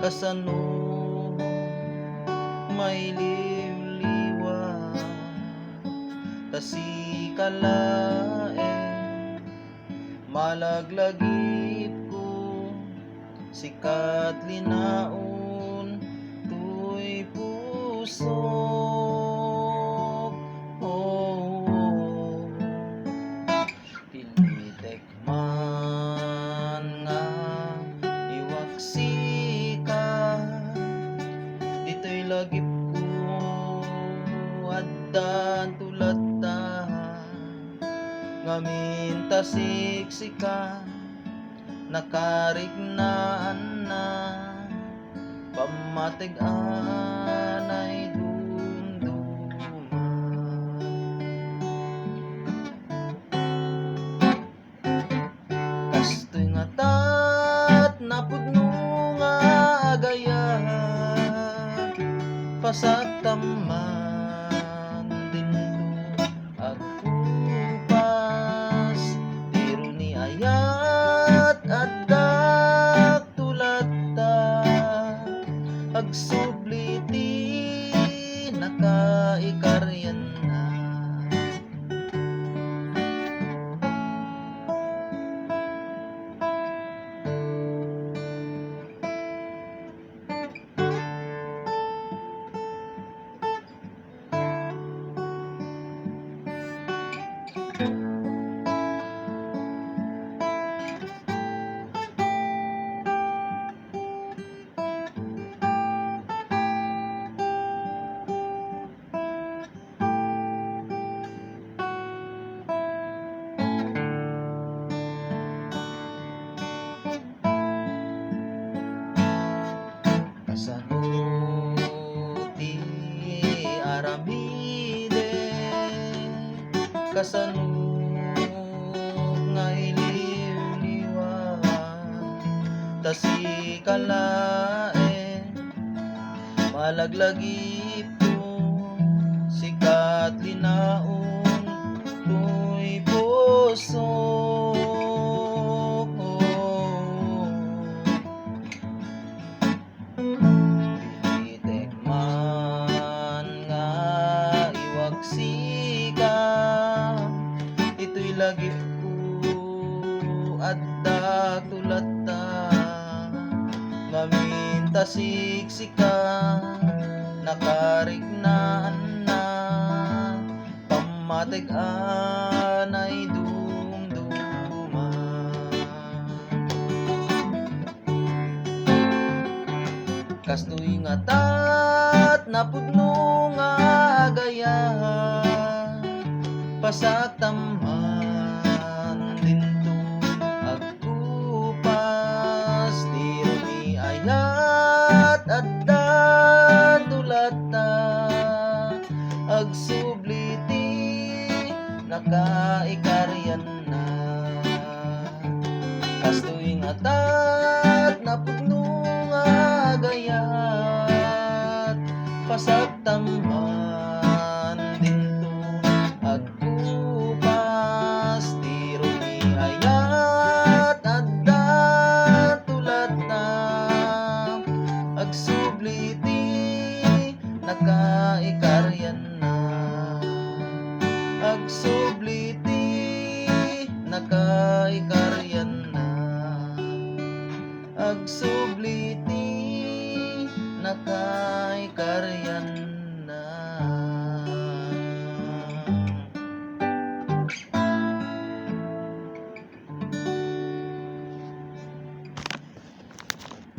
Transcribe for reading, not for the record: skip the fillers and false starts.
kasano may liwliwa, kasi kalae malaglagip ko, sikat linaon tuy pusok. Tinitek man nga iwaksi ka, dito'y lagip ko addan tulata, ngamin tasiksika nakarignaan na, pamatig-an ay dumduma. Kastoy nga tat napudno nga agayan, pasagtaman dinto agkupas, pero ni ayat addak tulata, agsubliti nakaikaryan na. Kasano ti aramide, kasano nga iliwliwa, tasi kalae malaglagip ko, sikat linaon tuy pusok. Tinitek man nga iwaksi ka, ito'y lagip ko adda tulata, ngamin tasiksika nakarignaan na, pamatig-an ay dumduma. Kastoy nga tat napudno nga agayan, pasagtaman dinto agkupas, tiro ni ayat addan tulata, agsubliti nakaikaryan na. Kastoy nga tat napudno nga agayat, pasagtaman dinto agkupas, tiro ni ayat addan tulata, agsubliti nakaikaryan na, agsubliti nakaikaryan na, agsubliti nakaikaryan